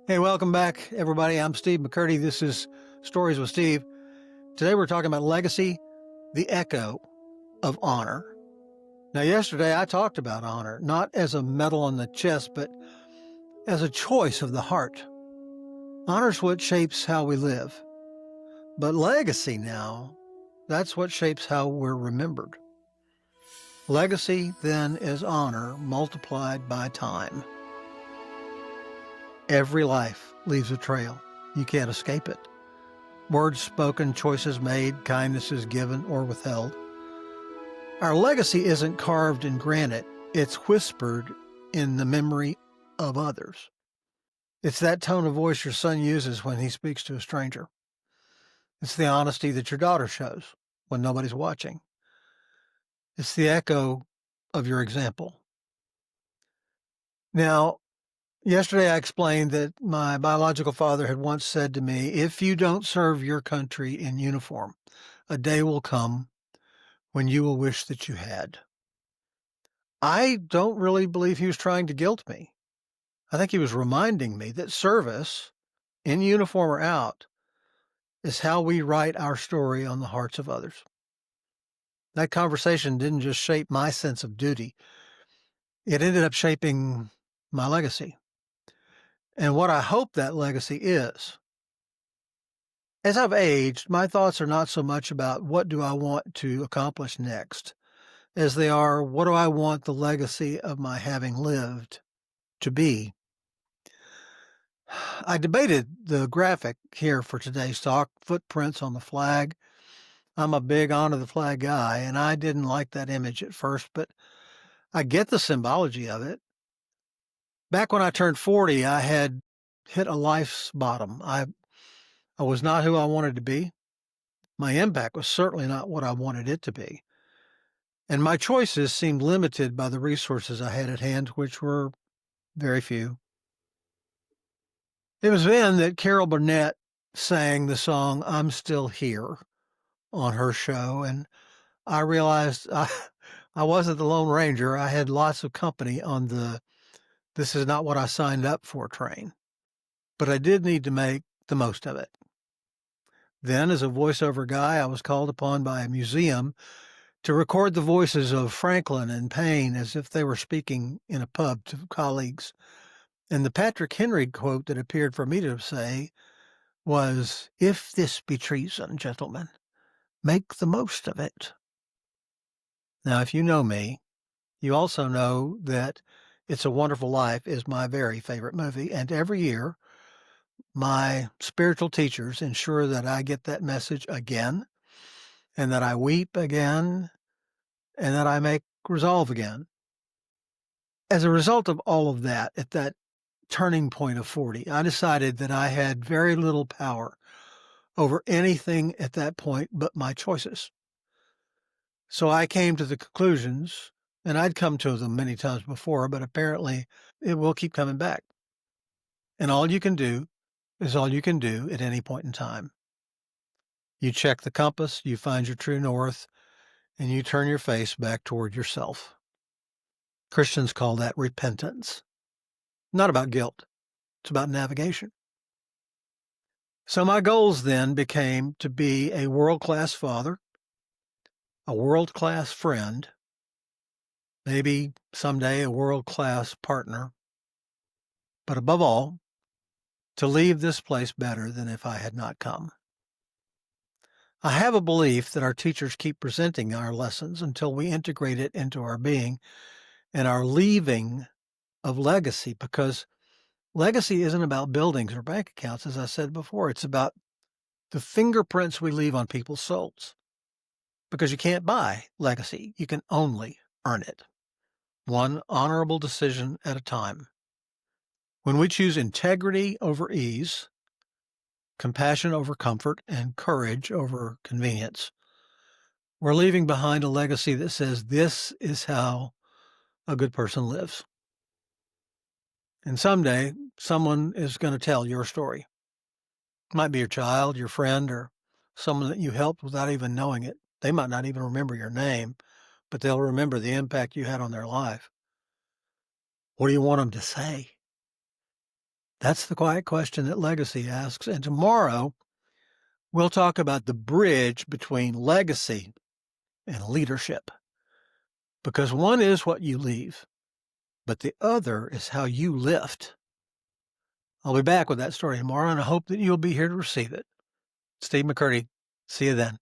Hey, welcome back, everybody. I'm Steve McCurdy. This is Stories with Steve. Today we're talking about legacy, the echo of honor. Now, yesterday I talked about honor, not as a medal on the chest, but as a choice of the heart. Honor's what shapes how we live. But legacy now, that's what shapes how we're remembered. Legacy, then, is honor multiplied by time. Every life leaves a trail. You can't escape it. Words spoken, choices made, kindnesses given or withheld. Our legacy isn't carved in granite, it's whispered in the memory of others. It's that tone of voice your son uses when he speaks to a stranger. It's the honesty that your daughter shows when nobody's watching. It's the echo of your example. Now, yesterday I explained that my biological father had once said to me, if you don't serve your country in uniform, a day will come when you will wish that you had. I don't really believe he was trying to guilt me. I think he was reminding me that service, in uniform or out, is how we write our story on the hearts of others. That conversation didn't just shape my sense of duty, it ended up shaping my legacy and what I hope that legacy is. As I've aged, my thoughts are not so much about what do I want to accomplish next, as they are what do I want the legacy of my having lived to be. I debated the graphic here for today's talk, footprints on the flag. I'm a big honor the flag guy, and I didn't like that image at first, but I get the symbology of it. Back when I turned 40, I had hit a life's bottom. I was not who I wanted to be. My impact was certainly not what I wanted it to be. And my choices seemed limited by the resources I had at hand, which were very few. It was then that Carol Burnett sang the song I'm Still Here on her show, and I realized I wasn't the Lone Ranger. I had lots of company on the "this is not what I signed up for" train, but I did need to make the most of it. Then, as a voiceover guy, I was called upon by a museum to record the voices of Franklin and Payne as if they were speaking in a pub to colleagues. And the Patrick Henry quote that appeared for me to say was, "If this be treason, gentlemen, make the most of it." Now, if you know me, you also know that It's a Wonderful Life is my very favorite movie, and every year, my spiritual teachers ensure that I get that message again, and that I weep again, and that I make resolve again. As a result of all of that, at that turning point of 40, I decided that I had very little power over anything at that point but my choices. So I came to the conclusions, and I'd come to them many times before, but apparently it will keep coming back. And all you can do is all you can do at any point in time. You check the compass, you find your true north, and you turn your face back toward yourself. Christians call that repentance. Not about guilt, it's about navigation. So my goals then became to be a world-class father, a world-class friend, maybe someday a world-class partner, but above all, to leave this place better than if I had not come. I have a belief that our teachers keep presenting our lessons until we integrate it into our being and our leaving of legacy, because legacy isn't about buildings or bank accounts, as I said before. It's about the fingerprints we leave on people's souls, because you can't buy legacy. You can only earn it, one honorable decision at a time. When we choose integrity over ease, compassion over comfort, and courage over convenience, we're leaving behind a legacy that says this is how a good person lives. And someday, someone is going to tell your story. It might be your child, your friend, or someone that you helped without even knowing it. They might not even remember your name, but they'll remember the impact you had on their life. What do you want them to say? That's the quiet question that legacy asks. And tomorrow, we'll talk about the bridge between legacy and leadership. Because one is what you leave, but the other is how you lift. I'll be back with that story tomorrow, and I hope that you'll be here to receive it. Steve McCurdy. See you then.